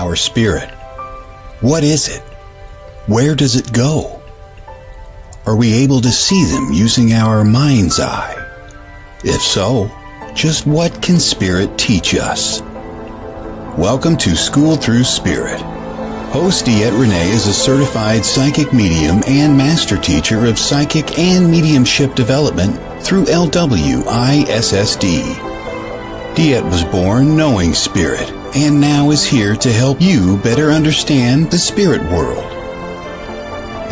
our spirit. What is it? Where does it go? Are we able to see them using our mind's eye? If so, just what can spirit teach us? Welcome to School Through Spirit. Host DeEtte Renee is a certified psychic medium and master teacher of psychic and mediumship development through LWISSD. DeEtte was born knowing spirit and now is here to help you better understand the spirit world.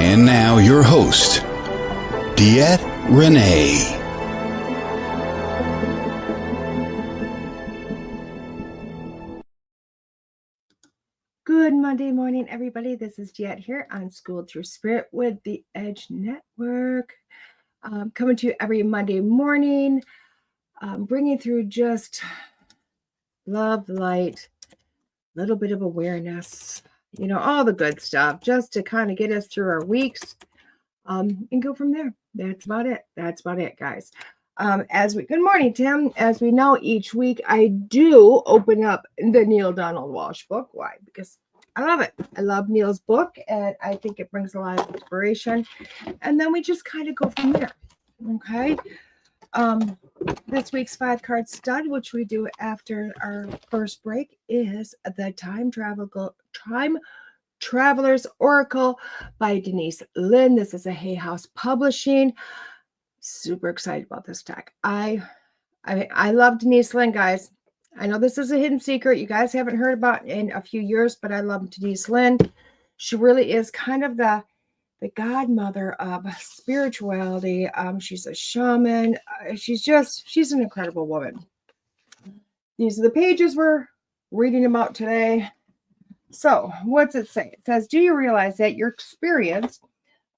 And now your host, DeEtte Renee. Good Monday morning, everybody. This is DeEtte here on School Through Spirit with the Edge Network. Coming to you every Monday morning, bringing through just love, light, a little bit of awareness, all the good stuff, just to kind of get us through our weeks and go from there. That's about it. That's about it, guys. Good morning, Tim. As we know, each week I do open up the Neale Donald Walsch book. Why? Because I love it. I love Neil's book, and I think it brings a lot of inspiration. And then we just kind of go from there. Okay. This week's 5-card stud, which we do after our first break, is the Time Traveler's Oracle by Denise Linn. This is a Hay House Publishing. Super excited about this deck. I love Denise Linn, guys. I know this is a hidden secret you guys haven't heard about in a few years, but I love Denise Linn. She really is kind of the godmother of spirituality. She's a shaman. She's an incredible woman. These are the pages we're reading about today. So what's it say? It says, do you realize that your experience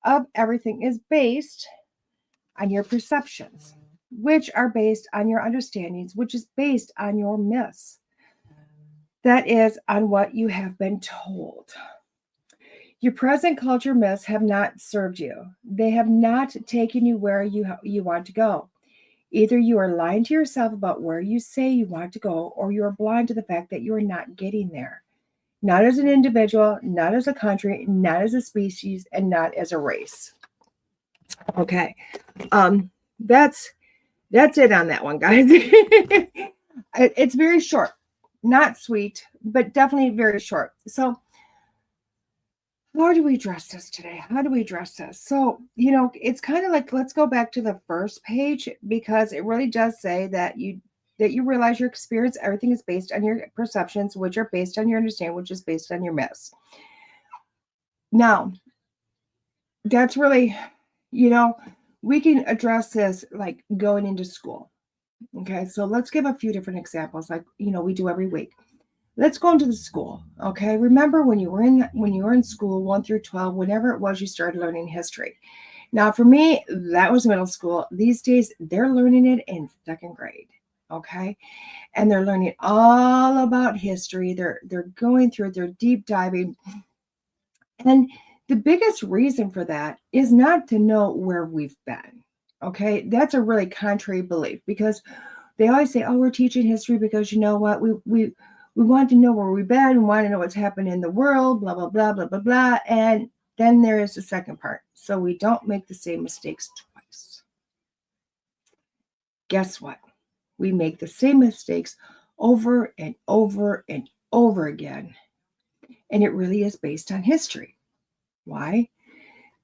of everything is based on your perceptions, which are based on your understandings, which is based on your myths. That is on what you have been told. Your present culture myths have not served you. They have not taken you where you want to go. Either you are lying to yourself about where you say you want to go, or you are blind to the fact that you are not getting there. Not as an individual, not as a country, not as a species, and not as a race. Okay. That's it on that one, guys. It's very short, not sweet, but definitely very short. So how do we address this today? How do we address this? So, it's kind of like, let's go back to the first page, because it really does say that you realize your experience, everything is based on your perceptions, which are based on your understanding, which is based on your myths. Now, that's really, we can address this like going into school. Okay, so let's give a few different examples, like we do every week. Let's go into the school. Okay, remember when you were in school 1 through 12, whenever it was you started learning history. Now, for me, that was middle school. These days, they're learning it in 2nd grade. Okay, and they're learning all about history. They're going through it. They're deep diving, and the biggest reason for that is not to know where we've been. Okay, that's a really contrary belief, because they always say, oh, we're teaching history because you know what, we want to know where we've been, we want to know what's happened in the world, blah, blah, blah, blah, blah, blah. And then there is the second part. So we don't make the same mistakes twice. Guess what? We make the same mistakes over and over and over again. And it really is based on history. Why?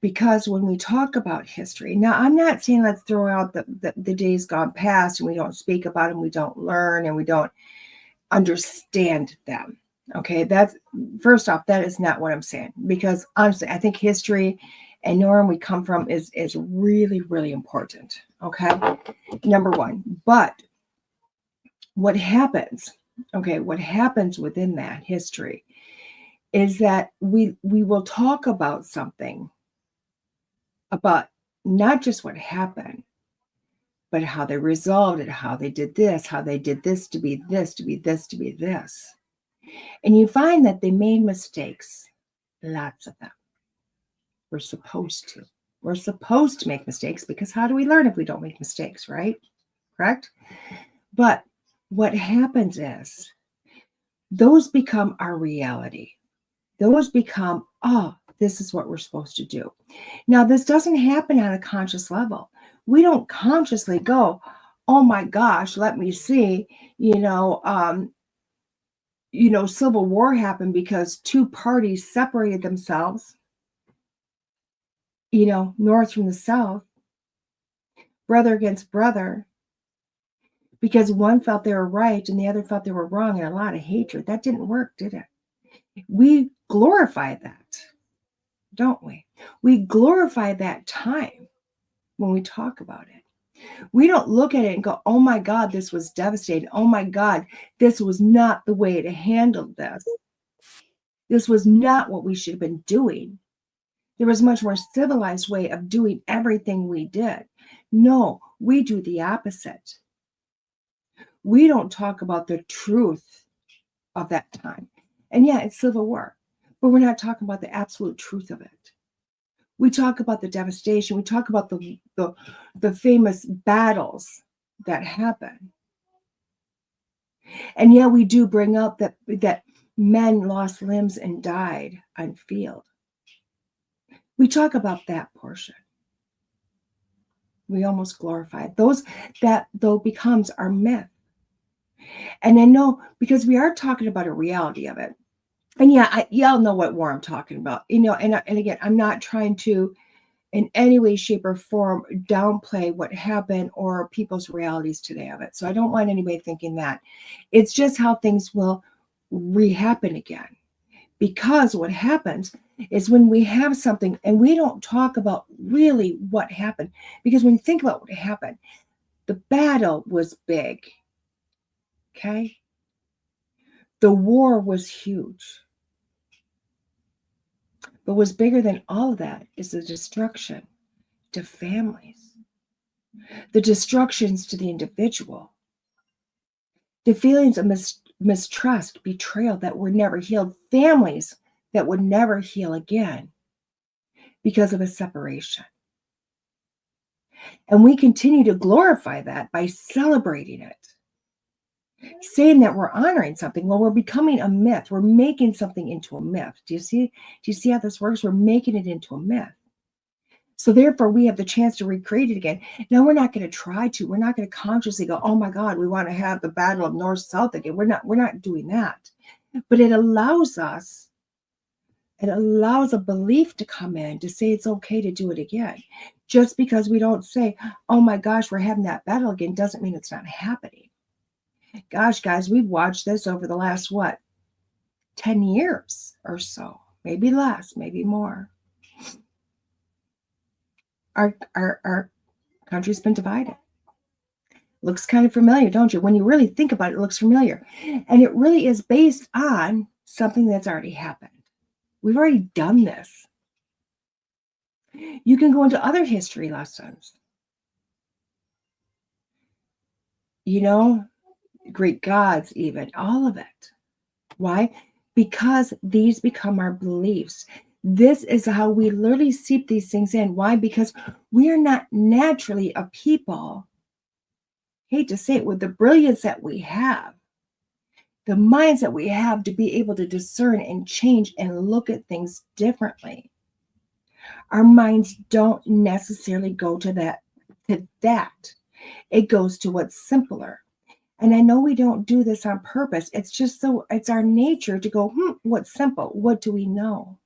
Because when we talk about history, now I'm not saying let's throw out the days gone past and we don't speak about them, we don't learn, and we don't understand them. Okay, that's first off, that is not what I'm saying, because honestly, I think history and knowing where we come from is really, really important. Okay, number one. But what happens within that history is that we will talk about something, about not just what happened, but how they resolved it, how they did this to be this, to be this, to be this. And you find that they made mistakes, lots of them. We're supposed to. We're supposed to make mistakes, because how do we learn if we don't make mistakes, right? Correct? But what happens is those become our reality. Those become, oh, this is what we're supposed to do. Now, this doesn't happen on a conscious level. We don't consciously go, oh my gosh, let me see, Civil War happened because two parties separated themselves, North from the South, brother against brother, because one felt they were right and the other felt they were wrong, and a lot of hatred. That didn't work, did it? We glorify that, don't we? We glorify that time when we talk about it. We don't look at it and go, oh my God, this was devastating. Oh my God, this was not the way to handle this. This was not what we should have been doing. There was a much more civilized way of doing everything we did. No, we do the opposite. We don't talk about the truth of that time. And yeah, it's Civil War, but we're not talking about the absolute truth of it. We talk about the devastation. We talk about the famous battles that happen. And yeah, we do bring up that men lost limbs and died on field. We talk about that portion. We almost glorify it. That though becomes our myth. And I know, because we are talking about a reality of it. And yeah, y'all know what war I'm talking about. And again, I'm not trying to in any way, shape, or form downplay what happened or people's realities today of it. So I don't want anybody thinking that. It's just how things will re-happen again. Because what happens is when we have something and we don't talk about really what happened, because when you think about what happened, the battle was big. Okay? The war was huge. But what's bigger than all of that is the destruction to families, the destructions to the individual, the feelings of mistrust, betrayal that were never healed, families that would never heal again because of a separation. And we continue to glorify that by celebrating it, saying that we're honoring something. Well, we're becoming a myth. We're making something into a myth. Do you see how this works? We're making it into a myth. So therefore, we have the chance to recreate it again. Now, we're not going to try to. We're not going to consciously go, oh my God, we want to have the battle of North-South again. We're not doing that. But it allows us, it allows a belief to come in to say it's okay to do it again. Just because we don't say, oh my gosh, we're having that battle again, doesn't mean it's not happening. Gosh, guys, we've watched this over the last, 10 years or so, maybe less, maybe more. Our country's been divided. Looks kind of familiar, don't you? When you really think about it, it looks familiar. And it really is based on something that's already happened. We've already done this. You can go into other history lessons. Greek gods even, all of it. Why? Because these become our beliefs. This is how we literally seep these things in. Why? Because we are not naturally a people, hate to say it, with the brilliance that we have, the minds that we have to be able to discern and change and look at things differently. Our minds don't necessarily go to that. It goes to what's simpler. And I know we don't do this on purpose. It's just it's our nature to go, what's simple? What do we know?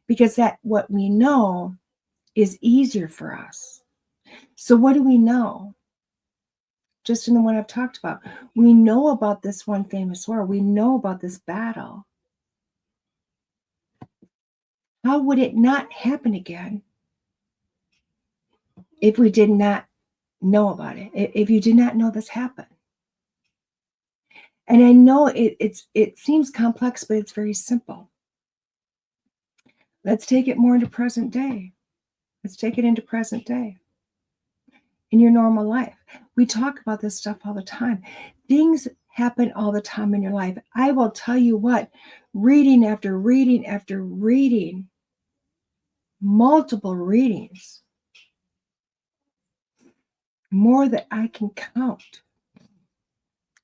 Because what we know is easier for us. So what do we know? Just in the one I've talked about. We know about this one famous war. We know about this battle. How would it not happen again if we did not know about it? If you did not know this happened? And I know it seems complex, but it's very simple. Let's take it more into present day. Let's take it into present day. In your normal life. We talk about this stuff all the time. Things happen all the time in your life. I will tell you what, reading after reading after reading, multiple readings, more than I can count.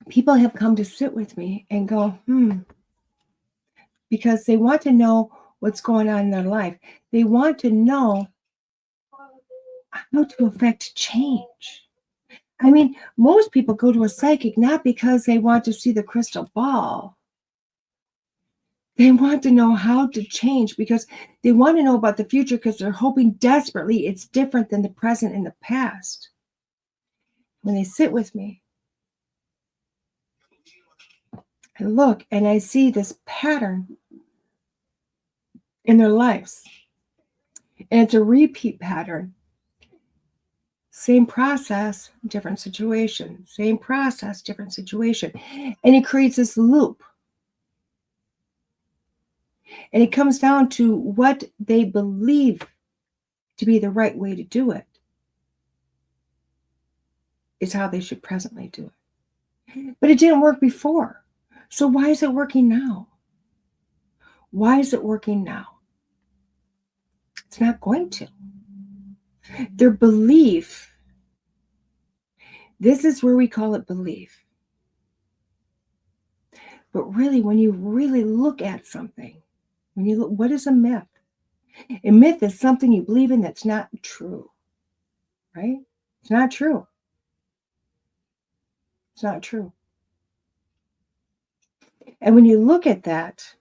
People have come to sit with me and go, because they want to know what's going on in their life. They want to know how to affect change. I mean, most people go to a psychic not because they want to see the crystal ball. They want to know how to change because they want to know about the future because they're hoping desperately it's different than the present and the past. When they sit with me, I look and I see this pattern in their lives. And it's a repeat pattern. Same process, different situation. Same process, different situation. And it creates this loop. And it comes down to what they believe to be the right way to do it is how they should presently do it. But it didn't work before. So why is it working now? Why is it working now? It's not going to. Their belief, this is where we call it belief. But really, when you really look at something, when you look, what is a myth? A myth is something you believe in that's not true, right? It's not true. It's not true. And when you look at that,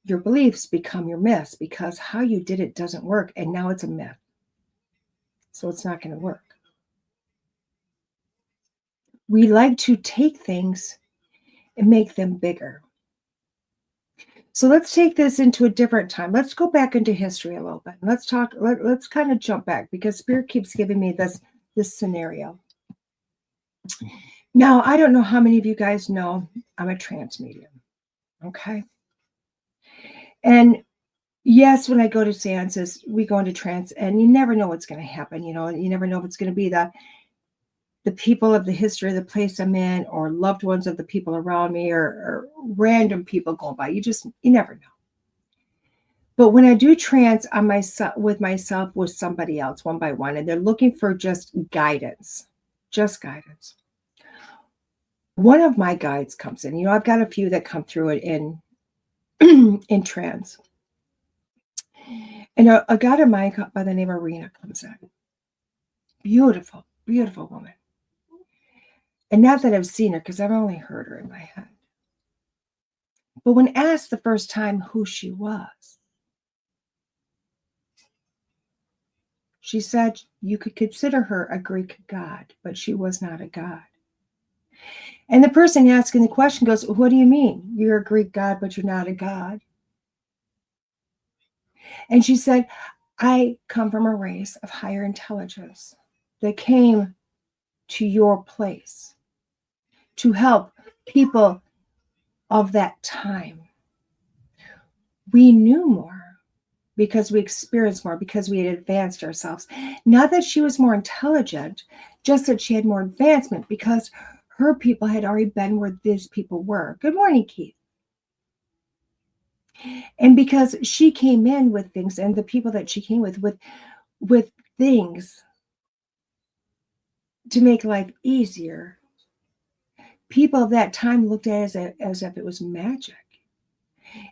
your beliefs become your myths because how you did it doesn't work. And now it's a myth. So it's not going to work. We like to take things and make them bigger. So let's take this into a different time. Let's go back into history a little bit. Let's talk, let's kind of jump back because Spirit keeps giving me this scenario. Now, I don't know how many of you guys know I'm a trance medium. Okay. And yes, when I go to seances, we go into trance and you never know what's going to happen. You know, you never know if it's going to be the people of the history of the place I'm in or loved ones of the people around me or random people going by. You never know. But when I do trance on myself with somebody else one by one, and they're looking for just guidance. One of my guides comes in. You know, I've got a few that come through it in in trance. And a guide of mine by the name of Rena comes in. Beautiful, beautiful woman. And not that I've seen her, because I've only heard her in my head. But when asked the first time who she was, she said you could consider her a Greek god, but she was not a god. And the person asking the question goes, what do you mean? You're a Greek god, but you're not a god? And she said, I come from a race of higher intelligence that came to your place to help people of that time. We knew more because we experienced more, because we had advanced ourselves. Not that she was more intelligent, just that she had more advancement because her people had already been where these people were. Good morning, Keith. And because she came in with things, and the people that she came with things to make life easier, people of that time looked at it as if it was magic,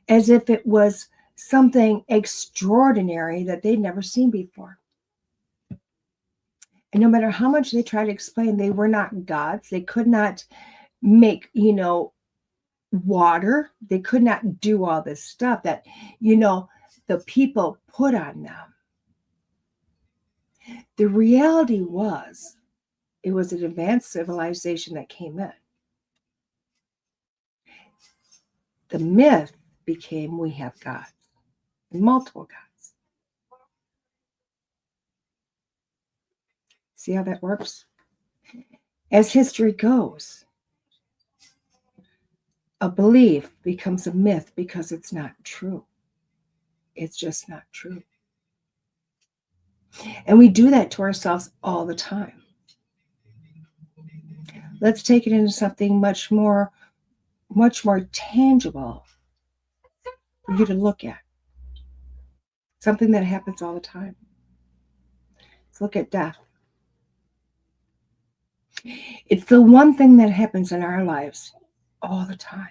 as if it was something extraordinary that they'd never seen before. And no matter how much they tried to explain, they were not gods. They could not make, water. They could not do all this stuff that, the people put on them. The reality was, it was an advanced civilization that came in. The myth became we have gods, multiple gods. See how that works? As history goes, a belief becomes a myth because it's not true. It's just not true. And we do that to ourselves all the time. Let's take it into something much more tangible for you to look at. Something that happens all the time. Let's look at death. It's the one thing that happens in our lives all the time.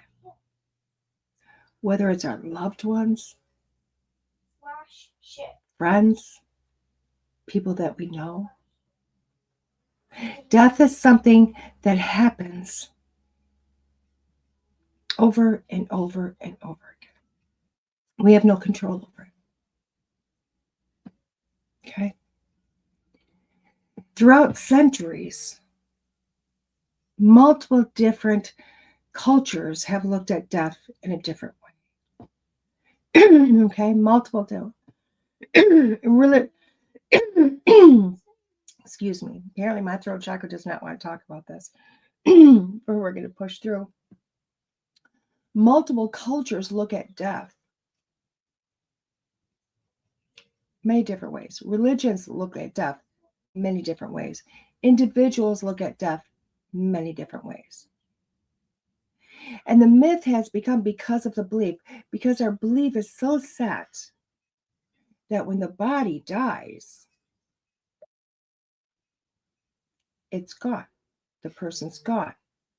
whether it's our loved ones, friends, people that we know. Death is something that happens over and over and over again. We have no control over it. Okay? Throughout centuries, multiple different cultures have looked at death in a different way. Okay? Multiple different. Really, excuse me. Apparently my throat chakra does not want to talk about this. But we're going to push through. Multiple cultures look at death many different ways. Religions look at death many different ways. Individuals look at death many different ways. And the myth has become because of the belief, because our belief is so set that when the body dies, it's gone. The person's gone.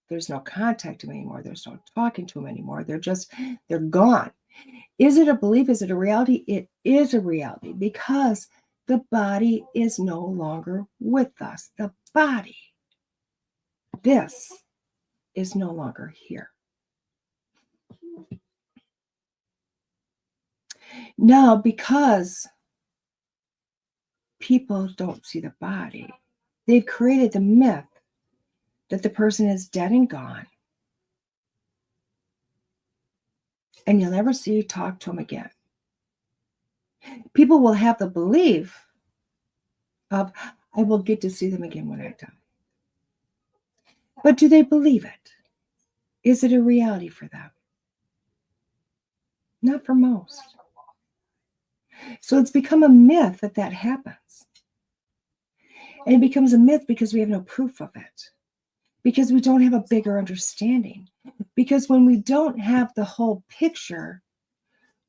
There's no contact to them anymore. There's no talking to them anymore. They're gone. Is it a belief? Is it a reality? It is a reality because the body is no longer with us. The body, this is no longer here. Now, because people don't see the body, they've created the myth that the person is dead and gone, and you'll never see or talk to them again. People will have the belief of, I will get to see them again when I die. But do they believe it? Is it a reality for them? Not for most. So it's become a myth that happens. And it becomes a myth because we have no proof of it. Because we don't have a bigger understanding. Because when we don't have the whole picture,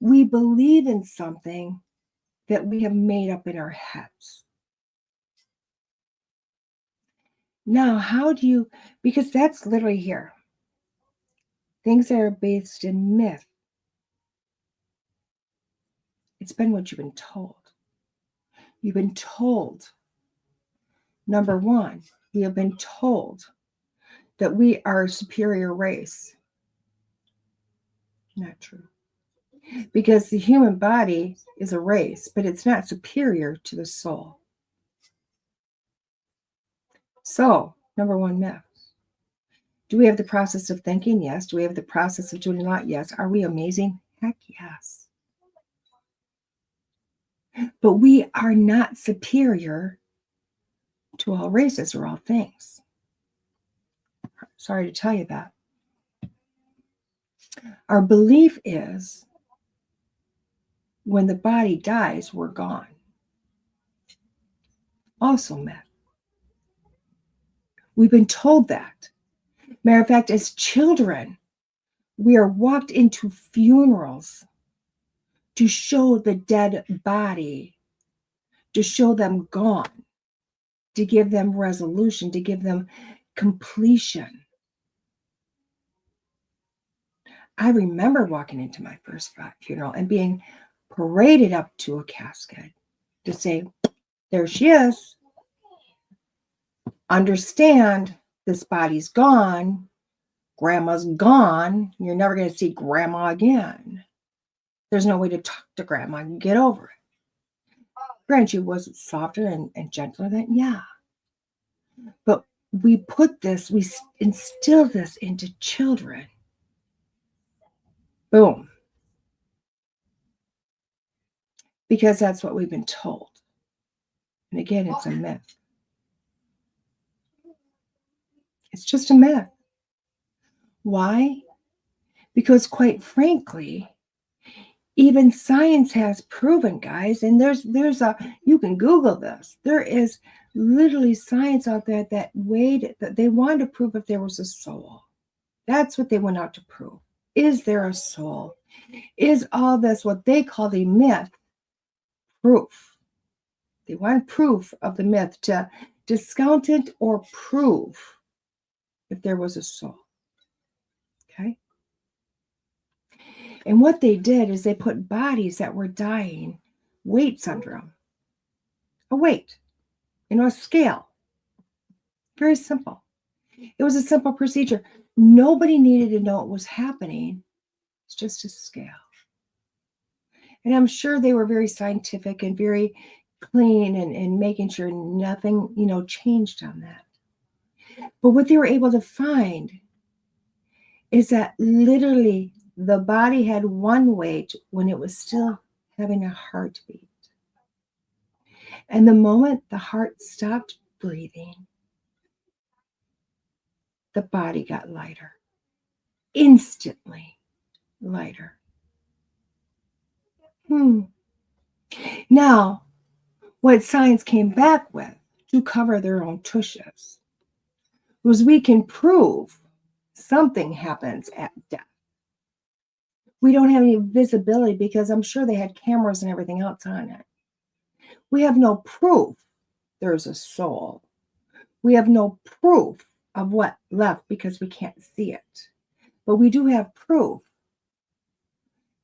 we believe in something that we have made up in our heads. Now, how do you, because that's literally here. Things that are based in myth. It's been what you've been told. You've been told, number one, we have been told that we are a superior race. Not true. Because the human body is a race, but it's not superior to the soul. So, number one myth. Do we have the process of thinking? Yes. Do we have the process of doing a lot? Yes. Are we amazing? Heck yes. But we are not superior to all races or all things. Sorry to tell you that. Our belief is when the body dies, we're gone. Also myth. We've been told that. Matter of fact, as children, we are walked into funerals to show the dead body, to show them gone, to give them resolution, to give them completion. I remember walking into my first funeral and being paraded up to a casket to say, there she is. Understand, this body's gone. Grandma's gone. You're never going to see grandma again. There's no way to talk to grandma and get over it. Granted, was it softer and gentler then? Yeah. But we instill this into children. Boom. Because that's what we've been told. And again, it's a myth. It's just a myth. Why? Because quite frankly, even science has proven, guys, and you can Google this. There is literally science out there that they wanted to prove if there was a soul. That's what they went out to prove. Is there a soul? Is all this what they call the myth proof? They want proof of the myth to discount it or prove if there was a soul. Okay? And what they did is they put bodies that were dying, weights under them. A weight, a scale. Very simple. It was a simple procedure. Nobody needed to know what was happening. It's just a scale. And I'm sure they were very scientific and very clean and making sure nothing, changed on that. But what they were able to find is that literally the body had one weight when it was still having a heartbeat. And the moment the heart stopped breathing, the body got lighter. Instantly lighter. Now, what science came back with to cover their own tushes was we can prove something happens at death. We don't have any visibility because I'm sure they had cameras and everything else on it. We have no proof there's a soul. We have no proof of what left because we can't see it. But we do have proof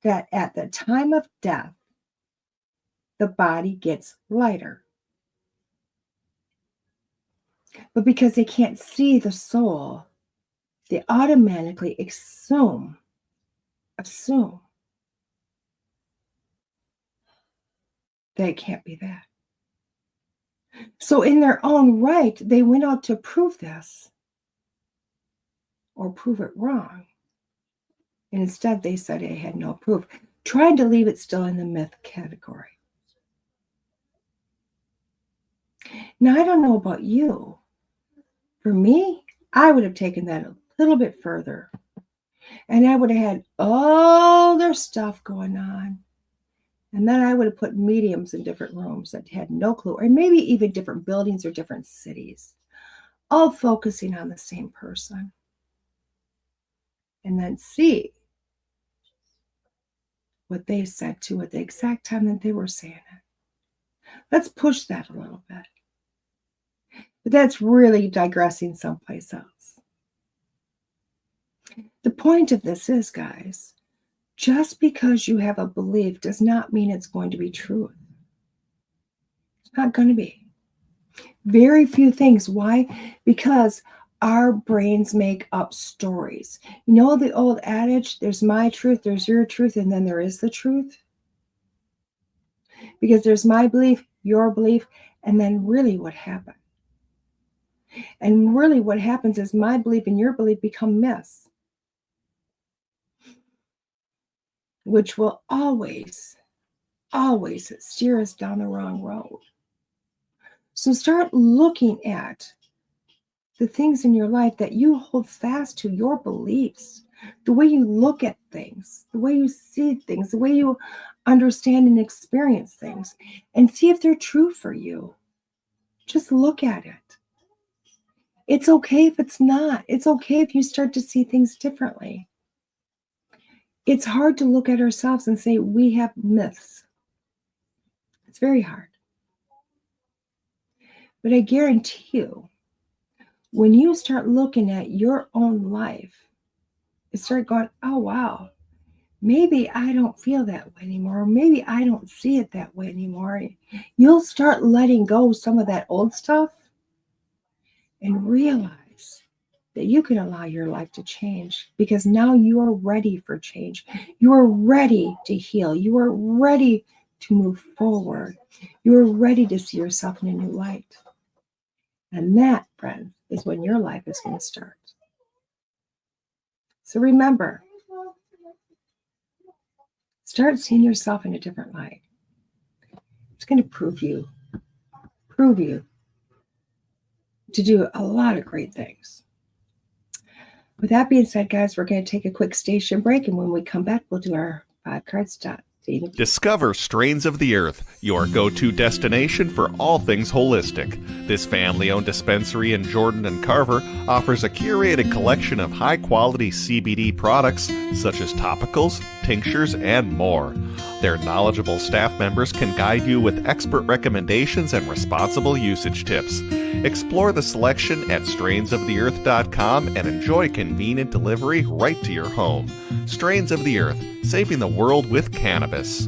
that at the time of death, the body gets lighter. But because they can't see the soul, they automatically assume that it can't be that. So in their own right, they went out to prove this or prove it wrong. And instead they said they had no proof, trying to leave it still in the myth category. Now, I don't know about you. For me, I would have taken that a little bit further. And I would have had all their stuff going on. And then I would have put mediums in different rooms that had no clue, or maybe even different buildings or different cities, all focusing on the same person. And then see what they said to at the exact time that they were saying it. Let's push that a little bit. But that's really digressing someplace else. The point of this is, guys, just because you have a belief does not mean it's going to be true. It's not going to be. Very few things. Why? Because our brains make up stories. You know the old adage, there's my truth, there's your truth, and then there is the truth? Because there's my belief, your belief, and then really what happened? And really what happens is my belief and your belief become myths, which will always steer us down the wrong road. So start looking at the things in your life that you hold fast to, your beliefs, the way you look at things, the way you see things, the way you understand and experience things, and see if they're true for you. Just look at it. It's okay if it's not. It's okay if you start to see things differently. It's hard to look at ourselves and say we have myths. It's very hard. But I guarantee you, when you start looking at your own life, you start going, oh, wow, maybe I don't feel that way anymore. Or maybe I don't see it that way anymore. You'll start letting go some of that old stuff and realize that you can allow your life to change because now you are ready for change. You are ready to heal. You are ready to move forward. You are ready to see yourself in a new light. And that, friend, is when your life is going to start. So remember, start seeing yourself in a different light. It's going to prove you to do a lot of great things. With that being said, guys, we're going to take a quick station break, and when we come back, we'll do our 5-card stat. Discover Strains of the Earth, your go-to destination for all things holistic. This family-owned dispensary in Jordan and Carver offers a curated collection of high-quality CBD products such as topicals, tinctures, and more. Their knowledgeable staff members can guide you with expert recommendations and responsible usage tips. Explore the selection at strainsoftheearth.com and enjoy convenient delivery right to your home. Strains of the Earth, saving the world with cannabis.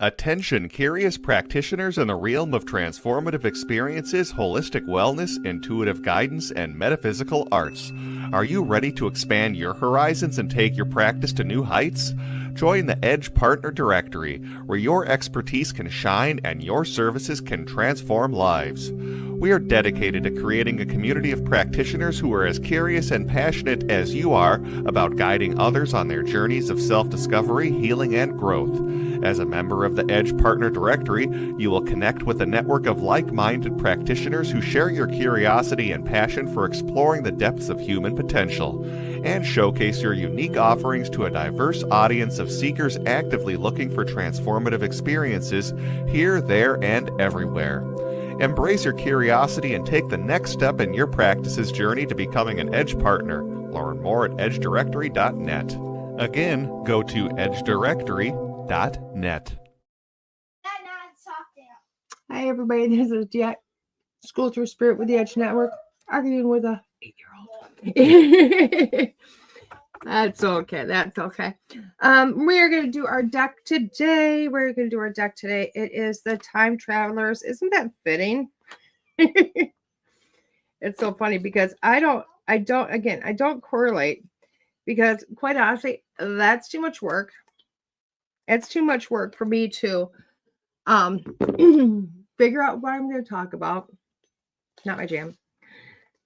Attention curious practitioners in the realm of transformative experiences, holistic wellness, intuitive guidance, and metaphysical arts. Are you ready to expand your horizons and take your practice to new heights? Join the Edge Partner Directory, where your expertise can shine and your services can transform lives. We are dedicated to creating a community of practitioners who are as curious and passionate as you are about guiding others on their journeys of self-discovery, healing, and growth. As a member of the Edge Partner Directory, you will connect with a network of like-minded practitioners who share your curiosity and passion for exploring the depths of human potential, and showcase your unique offerings to a diverse audience of seekers actively looking for transformative experiences here, there, and everywhere. Embrace your curiosity and take the next step in your practice's journey to becoming an Edge Partner. Learn more at edgedirectory.net. Again, go to edgedirectory.net. Hi, everybody. This is DeEtte, School Through Spirit with the Edge Network, arguing with a 8-year-old. That's okay. That's okay. We are going to do our deck today. It is the Time Travelers. Isn't that fitting? It's so funny because I don't correlate because quite honestly, that's too much work. It's too much work for me to figure out what I'm going to talk about. Not my jam.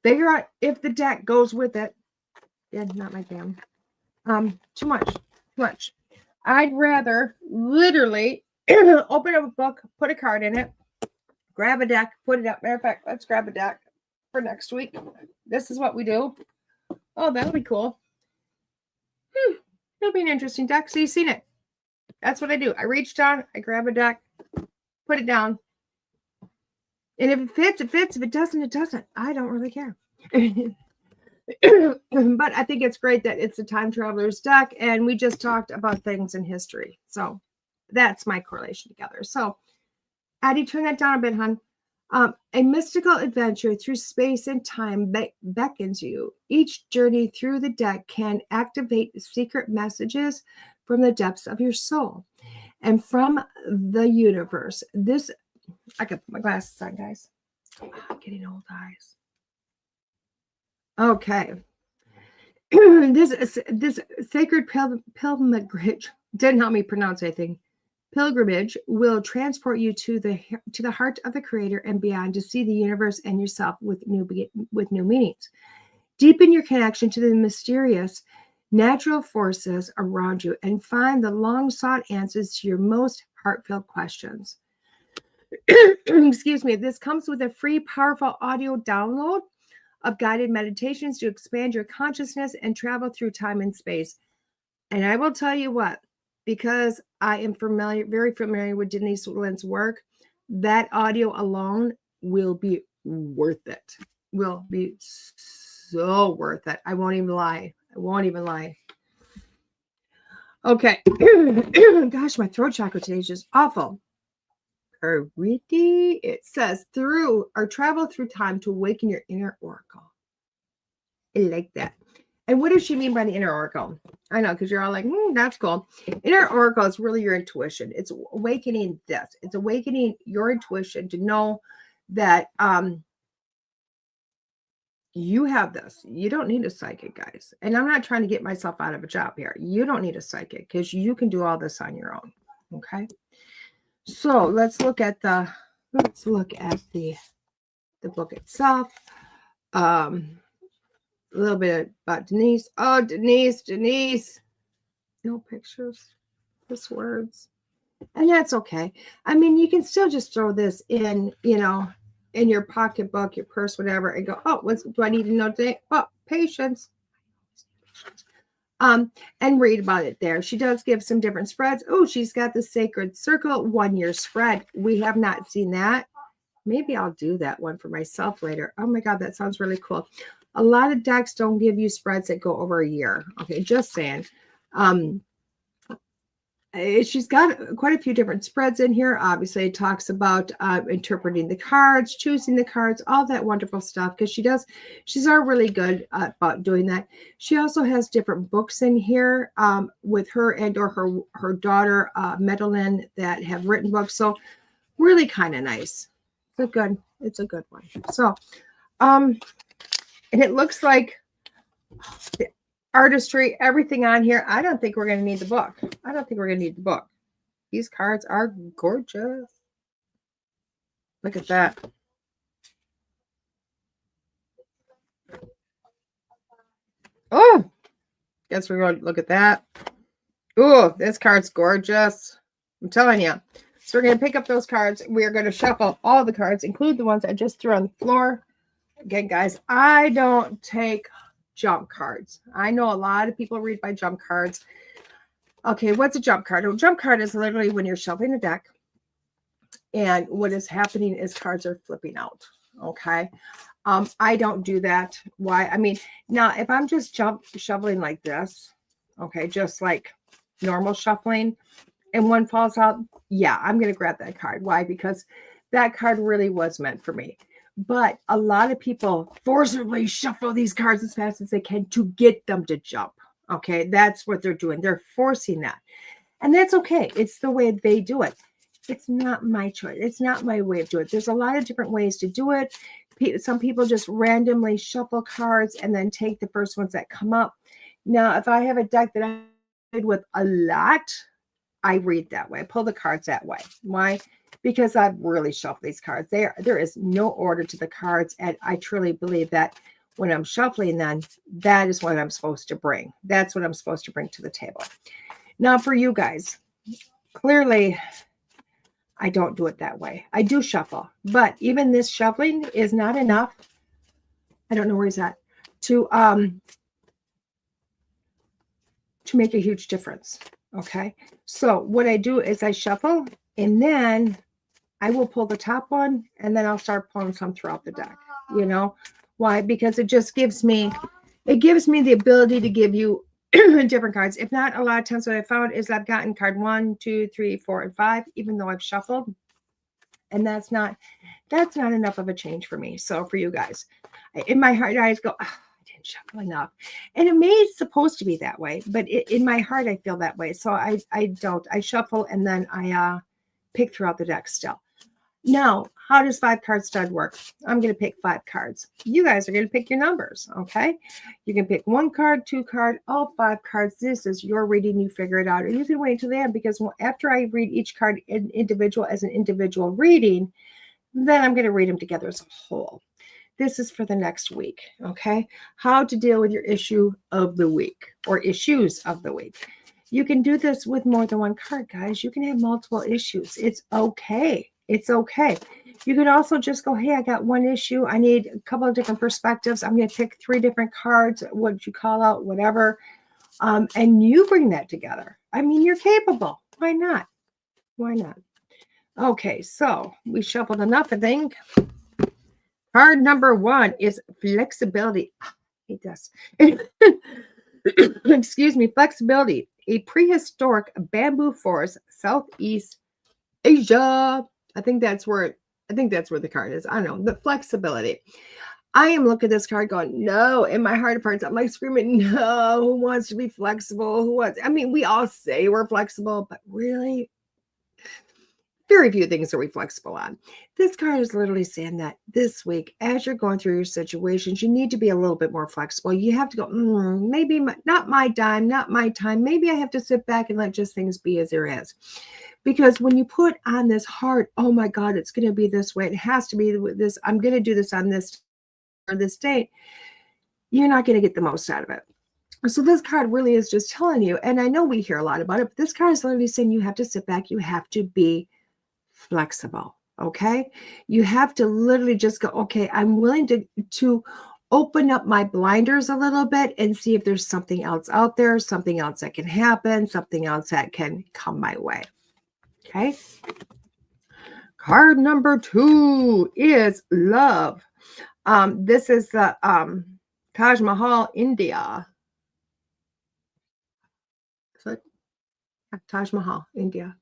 Figure out if the deck goes with it. Yeah, not my jam. Too much. I'd rather literally open up a book, put a card in it, grab a deck, put it up. Matter of fact, let's grab a deck for next week. This is what we do. Oh, that'll be cool. It'll be an interesting deck. So you've seen it. That's what I do. I reach down, I grab a deck, put it down. And if it fits, it fits. If it doesn't, it doesn't. I don't really care. But I think it's great that it's a Time Traveler's deck, and we just talked about things in history. So that's my correlation together. So, Addie, turn that down a bit, hon. A mystical adventure through space and time beckons you. Each journey through the deck can activate secret messages from the depths of your soul and from the universe. I got my glasses on, guys. I'm getting old eyes. Okay. This sacred pilgrimage didn't help me pronounce anything. Pilgrimage will transport you to the heart of the Creator and beyond to see the universe and yourself with new meanings. Deepen your connection to the mysterious natural forces around you and find the long-sought answers to your most heartfelt questions. Excuse me. This comes with a free, powerful audio download of guided meditations to expand your consciousness and travel through time and space. And I will tell you what, because I am very familiar with Denise Linn's work, that audio alone will be worth it. Will be so worth it. I won't even lie. Okay. Gosh, my throat chakra today is just awful. Pretty. It says travel through time to awaken your inner oracle. I like that. And what does she mean by the inner oracle? I know, because you're all like, that's cool. Inner oracle is really your intuition. It's awakening this. It's awakening your intuition to know that you have this. You don't need a psychic, guys. And I'm not trying to get myself out of a job here. You don't need a psychic because you can do all this on your own. Okay. So let's look at the book itself. A little bit about Denise. Oh, Denise. No pictures, just words. And that's okay. I mean, you can still just throw this in, in your pocketbook, your purse, whatever, and go, oh, what do I need to know today? Oh, patience. And read about it there. She does give some different spreads. Oh, she's got the Sacred Circle 1-year spread. We have not seen that. Maybe I'll do that one for myself later. Oh my God, that sounds really cool. A lot of decks don't give you spreads that go over a year. Okay, just saying. She's got quite a few different spreads in here. Obviously, it talks about interpreting the cards, choosing the cards, all that wonderful stuff, because she's all really good about doing that. She also has different books in here with her and or her daughter, Madeline, that have written books. So really kind of nice. It's a good one. So, and it looks like the artistry, everything on here. I don't think we're going to need the book. These cards are gorgeous. Look at that. Oh, guess we're going to look at that. Oh, this card's gorgeous. I'm telling you. So we're going to pick up those cards. We're going to shuffle all the cards, include the ones I just threw on the floor. Again, guys, I don't take jump cards. I know a lot of people read by jump cards. Okay, what's a jump card? A jump card is literally when you're shuffling a deck and what is happening is cards are flipping out. Okay. I don't do that. Why? I mean, now if I'm just shuffling like this, okay, just like normal shuffling, and one falls out, yeah, I'm going to grab that card. Why? Because that card really was meant for me. But a lot of people forcibly shuffle these cards as fast as they can to get them to jump. Okay, that's what they're doing. They're forcing that. And that's okay. It's the way they do it. It's not my choice. It's not my way of doing it. There's a lot of different ways to do it. Some people just randomly shuffle cards and then take the first ones that come up. Now, if I have a deck that I read with a lot, I read that way. I pull the cards that way. Why? Because I've really shuffled these cards. There is no order to the cards, and I truly believe that when I'm shuffling, then that is what I'm supposed to bring. That's what I'm supposed to bring to the table. Now, for you guys, clearly, I don't do it that way. I do shuffle, but even this shuffling is not enough. I don't know where he's at to make a huge difference. Okay, so what I do is I shuffle, and then I will pull the top one, and then I'll start pulling some throughout the deck. You know why? Because it just gives me the ability to give you different cards. If not, a lot of times what I found is I've gotten card 1, 2, 3, 4, and 5, even though I've shuffled, and that's not enough of a change for me. So for you guys, in my heart, I just go, oh, I didn't shuffle enough, and it's supposed to be that way, but in my heart, I feel that way. So I don't. I shuffle, and then I pick throughout the deck still. Now, how does 5-card stud work? I'm going to pick 5 cards. You guys are going to pick your numbers, okay? You can pick 1 card, 2 card, all 5 cards. This is your reading. You figure it out. And you can wait till the end, because after I read each card individual as an individual reading, then I'm going to read them together as a whole. This is for the next week, okay? How to deal with your issue of the week or issues of the week. You can do this with more than 1 card, guys. You can have multiple issues. It's okay. It's okay. You could also just go, hey, I got 1 issue. I need a couple of different perspectives. I'm going to pick 3 different cards, what you call out, whatever. And you bring that together. I mean, you're capable. Why not? Why not? Okay, so we shuffled enough, I think. Card number 1 is flexibility. I hate this. Excuse me, flexibility. A prehistoric bamboo forest, Southeast Asia. I think that's where the card is. I don't know. The flexibility. I am looking at this card going, no. In my heart of hearts, I'm like screaming, no. Who wants to be flexible? Who wants? I mean, we all say we're flexible, but really, very few things are we flexible on. This card is literally saying that this week, as you're going through your situations, you need to be a little bit more flexible. You have to go, maybe not my dime, not my time. Maybe I have to sit back and let just things be as there is. Because when you put on this heart, oh my God, it's going to be this way. It has to be this. I'm going to do this on this or this date. You're not going to get the most out of it. So this card really is just telling you, and I know we hear a lot about it, but this card is literally saying you have to sit back. You have to be flexible. Okay. You have to literally just go, okay, I'm willing to open up my blinders a little bit and see if there's something else out there, something else that can happen, something else that can come my way. Okay. Card number 2 is love. This is the Taj Mahal, India. So, Taj Mahal, India.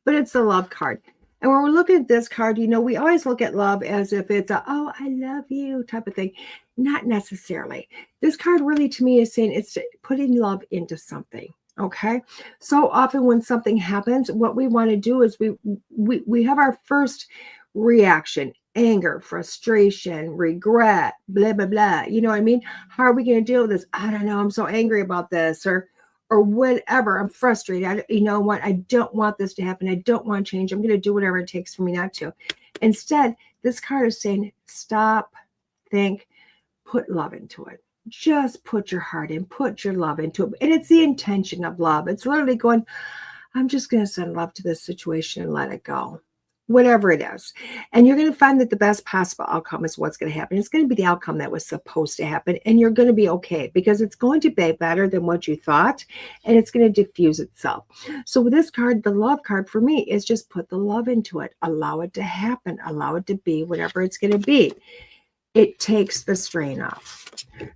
But it's the love card. And when we're looking at this card, you know, we always look at love as if it's a, oh, I love you type of thing. Not necessarily. This card really to me is saying it's putting love into something. Okay. So often when something happens, what we want to do is we have our first reaction, anger, frustration, regret, blah, blah, blah. You know what I mean? How are we going to deal with this? I don't know. I'm so angry about this, or whatever. I'm frustrated. You know what? I don't want this to happen. I don't want change. I'm going to do whatever it takes for me not to. Instead, this card is saying, stop, think, put love into it. Just put your heart in, put your love into it. And it's the intention of love. It's literally going, I'm just going to send love to this situation and let it go. Whatever it is. And you're going to find that the best possible outcome is what's going to happen. It's going to be the outcome that was supposed to happen. And you're going to be okay because it's going to be better than what you thought. And it's going to diffuse itself. So with this card, the love card for me is just put the love into it. Allow it to happen. Allow it to be whatever it's going to be. It takes the strain off.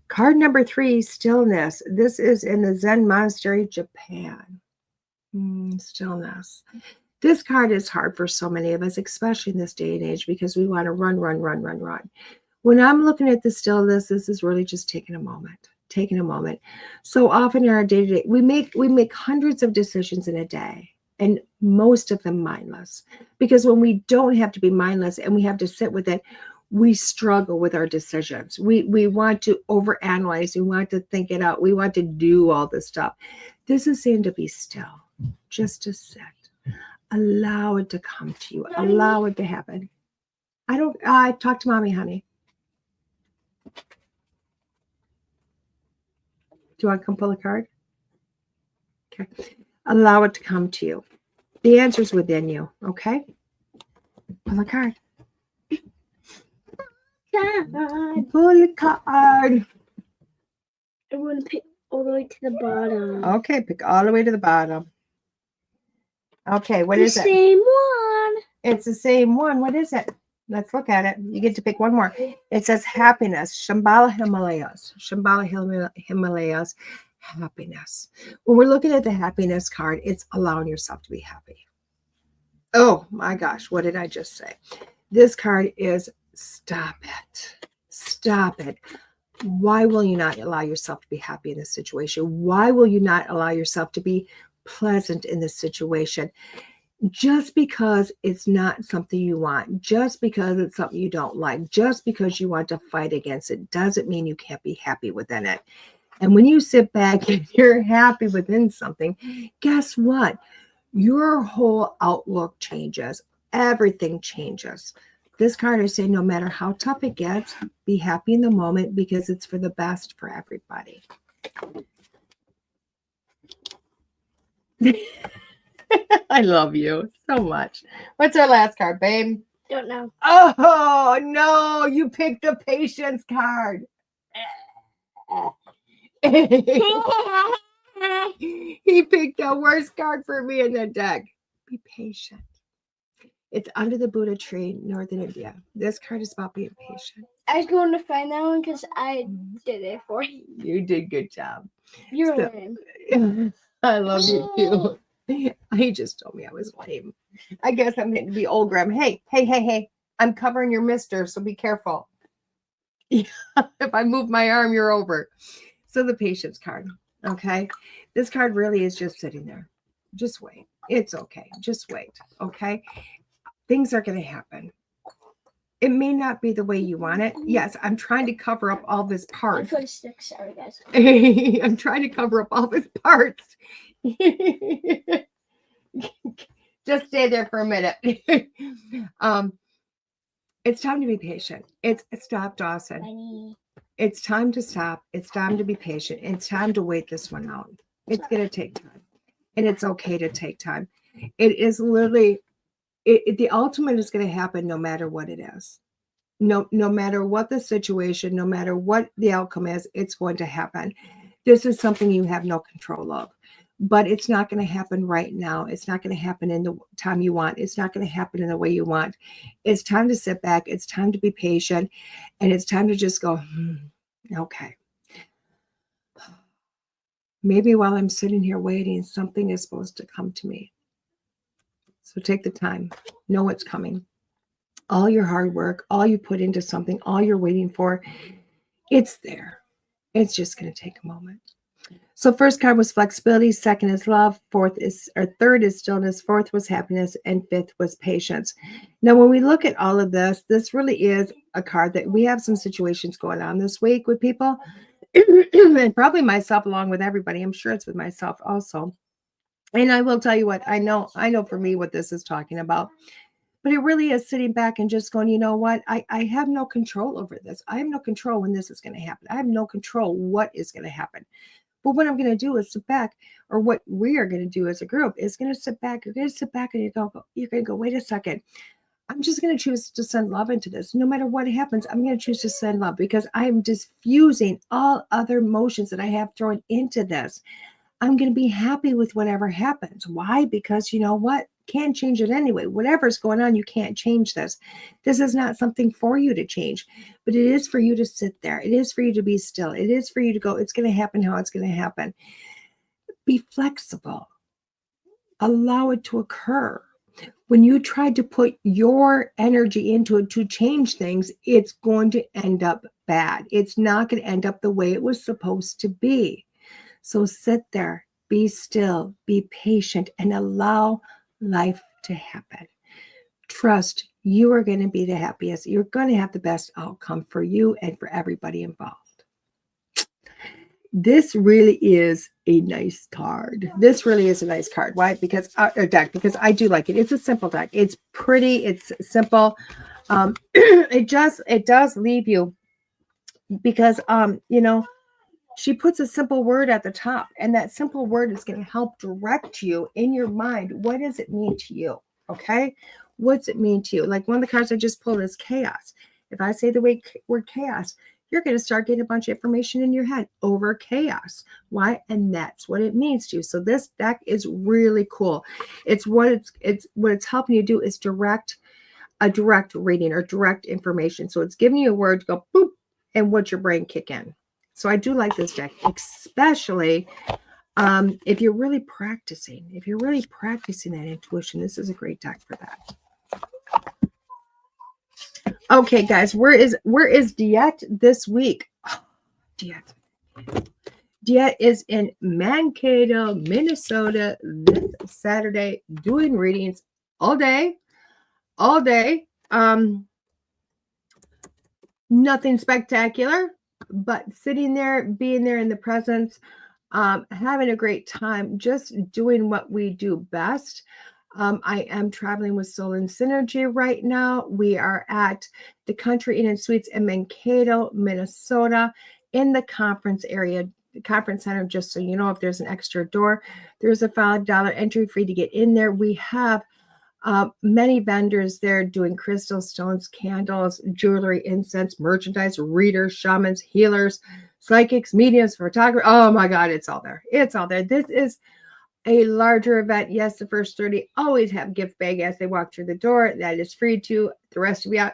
Card number 3, stillness. This is in the Zen monastery, Japan. Stillness. This card is hard for so many of us, especially in this day and age, because we want to run. When I'm looking at the stillness, this is really just taking a moment. So often in our day-to-day, we make hundreds of decisions in a day, and most of them mindless. Because when we don't have to be mindless and we have to sit with it, we struggle with our decisions. We want to overanalyze. We want to think it out. We want to do all this stuff. This is saying to be still, just to sit. Allow it to come to you. Allow it to happen. I talk to mommy, honey. Do you want to come pull a card? Okay. Allow it to come to you. The answer's within you. Okay. Pull a card. Pull a card. I want to pick all the way to the bottom. Okay, pick all the way to the bottom. Okay, what is it? The same one. It's the same one. What is it? Let's look at it. You get to pick one more. It says happiness. Shambhala Himalayas. Shambhala Himalayas. Happiness. When we're looking at the happiness card, it's allowing yourself to be happy. Oh my gosh, what did I just say? This card is stop it. Stop it. Why will you not allow yourself to be happy in this situation? Why will you not allow yourself to be pleasant in this situation? Just because it's not something you want, just because it's something you don't like, just because you want to fight against it, doesn't mean you can't be happy within it. And when you sit back and you're happy within something, guess what? Your whole outlook changes. Everything changes. This card is saying no matter how tough it gets, be happy in the moment because it's for the best for everybody. I love you so much. What's our last card, babe? Don't know. Oh, no, you picked the patience card. He picked the worst card for me in the deck. Be patient. It's under the Buddha tree, Northern India. This card is about being patient. I was going to find that one because I did it for you. You did good job. You're lame. I love you too. He just told me I was lame. I guess I'm going to be old Graham. Hey. I'm covering your mister, so be careful. If I move my arm, you're over. So the patience card, okay? This card really is just sitting there. Just wait. It's okay. Just wait, okay? Things are going to happen. It may not be the way you want it. Yes, I'm trying to cover up all this I parts. put a stick. Sorry, guys. I'm trying to cover up all his parts. Just stay there for a minute. It's time to be patient. Stop, Dawson. Bunny. It's time to stop. It's time to be patient. It's time to wait this one out. It's going to take time. And it's okay to take time. It is literally, the ultimate is going to happen no matter what it is. No matter what the situation, no matter what the outcome is, it's going to happen. This is something you have no control of. But it's not going to happen right now. It's not going to happen in the time you want. It's not going to happen in the way you want. It's time to sit back. It's time to be patient. And it's time to just go, okay, Maybe while I'm sitting here waiting, something is supposed to come to me. So take the time. Know what's coming. All your hard work, all you put into something, all you're waiting for, it's there. It's just going to take a moment. So first card was flexibility, second is love, third is stillness, fourth was happiness, and fifth was patience. Now, when we look at all of this, this really is a card that we have some situations going on this week with people, and probably myself along with everybody. I'm sure it's with myself also. And I will tell you what, I know for me what this is talking about. But it really is sitting back and just going, you know what? I have no control over this. I have no control when this is going to happen. I have no control what is going to happen. But what I'm going to do is sit back, or what we are going to do as a group is going to sit back. You're going to sit back and you're going to go, wait a second. I'm just going to choose to send love into this. No matter what happens, I'm going to choose to send love because I'm diffusing all other emotions that I have thrown into this. I'm going to be happy with whatever happens. Why? Because you know what? Can't change it anyway. Whatever's going on, you can't change this. This is not something for you to change, but it is for you to sit there. It is for you to be still. It is for you to go, it's going to happen how it's going to happen. Be flexible. Allow it to occur. When you try to put your energy into it to change things, it's going to end up bad. It's not going to end up the way it was supposed to be. So sit there, be still, be patient, and allow life to happen. Trust you are going to be the happiest. You're going to have the best outcome for you and for everybody involved. This really is a nice card. This really is a nice card. Why? Because deck. Because I do like it. It's a simple deck. It's pretty. It's simple. It does leave you because you know, she puts a simple word at the top, and that simple word is going to help direct you in your mind. What does it mean to you? Okay, what's it mean to you? Like one of the cards I just pulled is chaos. If I say the word chaos, you're going to start getting a bunch of information in your head over chaos. Why? And that's what it means to you. So this deck is really cool. It's what it's helping you do is a direct reading or direct information. So it's giving you a word to go boop and what your brain kick in. So I do like this deck, especially if you're really practicing. If you're really practicing that intuition, this is a great deck for that. Okay, guys, where is DeEtte this week? Oh, DeEtte is in Mankato, Minnesota this Saturday, doing readings all day. Nothing spectacular, but sitting there, being there in the presence, having a great time, just doing what we do best. I am traveling with Soul and Synergy right now. We are at the Country Inn and Suites in Mankato, Minnesota, in the conference area, the conference center. Just so you know, if there's an extra door, there's a $5 entry fee to get in there. We have many vendors there doing crystal stones, candles, jewelry, incense, merchandise, readers, shamans, healers, psychics, mediums, photographers. Oh my God, it's all there. It's all there. This is a larger event. Yes, the first 30 always have a gift bag as they walk through the door. That is free to. The rest of you,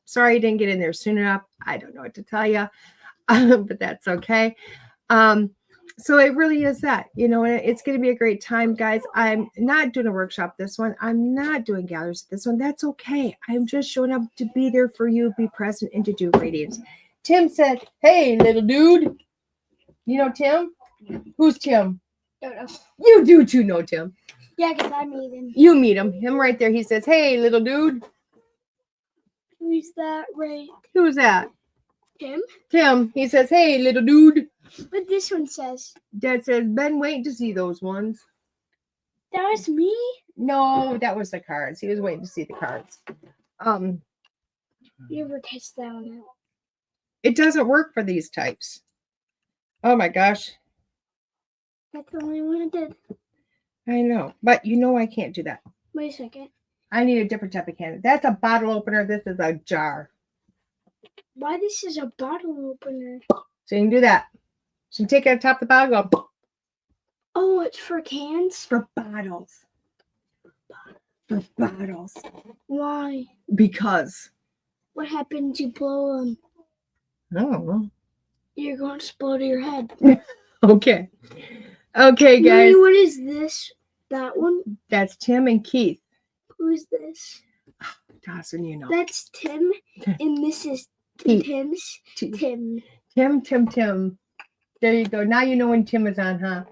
sorry you didn't get in there soon enough. I don't know what to tell you, but that's okay. So it really is that, you know, it's going to be a great time, guys. I'm not doing a workshop this one. I'm not doing galleries this one. That's okay. I'm just showing up to be there for you, be present, and to do readings. Tim said, hey, little dude. You know Tim? Who's Tim? Don't know. You do too know Tim. Yeah, because I meet him. You meet him. Him right there. He says, hey, little dude. Who's that, Ray? Who's that? Tim? Tim. He says, hey, little dude. What this one says? Dad says, been waiting to see those ones. That was me? No, that was the cards. He was waiting to see the cards. You ever test that one out? It doesn't work for these types. Oh my gosh. That's the only one it did. I know, but you know I can't do that. Wait a second. I need a different type of can. That's a bottle opener. This is a jar. Why this is a bottle opener? So you can do that. So you take it on top of the bottle, go. Oh, it's for cans? For bottles. For bottles. Why? Because. What happens you blow them? I don't know. You're going to explode your head. Okay. Okay, guys. Mommy, what is this? That one? That's Tim and Keith. Who is this? Dawson, you know. That's Tim, and this is Keith. Tim's. Tim. Tim. There you go. Now you know when Tim is on, huh?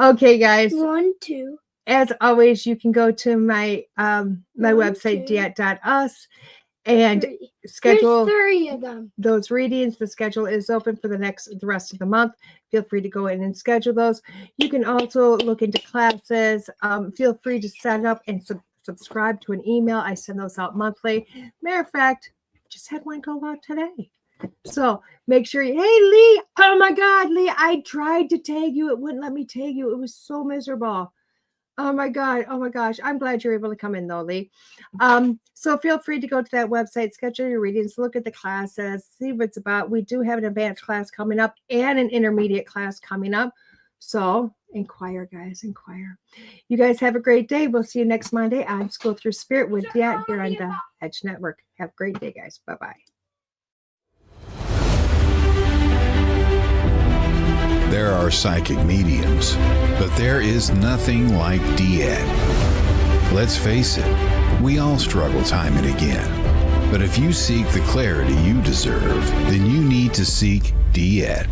Okay, guys. 1, 2. As always, you can go to my my website, 2, DeEtte.us, and 3. schedule There's 3 of them. those readings. The schedule is open for the rest of the month. Feel free to go in and schedule those. You can also look into classes. Feel free to sign up and subscribe to an email. I send those out monthly. Matter of fact, just had one go out today. So make sure hey Lee, oh my God, Lee, I tried to tag you. It wouldn't let me tag you. It was so miserable. Oh my God. Oh my gosh. I'm glad you're able to come in though, Lee. So feel free to go to that website, schedule your readings, look at the classes, see what it's about. We do have an advanced class coming up and an intermediate class coming up. So inquire, guys, inquire. You guys have a great day. We'll see you next Monday on School Through Spirit with DeEtte here on the Edge Network. Have a great day, guys. Bye-bye. There are psychic mediums, but there is nothing like DeEtte. Let's face it, we all struggle time and again. But if you seek the clarity you deserve, then you need to seek DeEtte.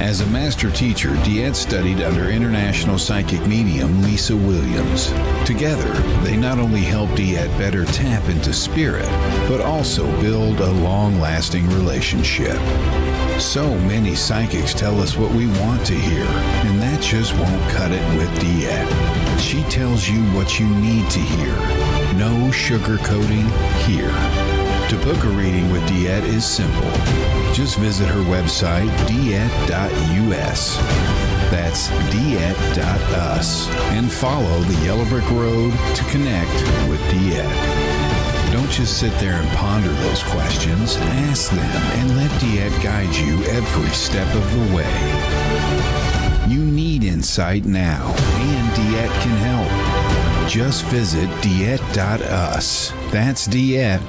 As a master teacher, DeEtte studied under international psychic medium Lisa Williams. Together, they not only help DeEtte better tap into spirit, but also build a long-lasting relationship. So many psychics tell us what we want to hear, and that just won't cut it with DeEtte. She tells you what you need to hear. No sugarcoating here. To book a reading with DeEtte is simple. Just visit her website, DeEtte.us. That's DeEtte.us. And follow the Yellow Brick Road to connect with DeEtte. Don't just sit there and ponder those questions. Ask them and let DeEtte guide you every step of the way. You need insight now, and DeEtte can help. Just visit DeEtte.us. That's DeEtte.us.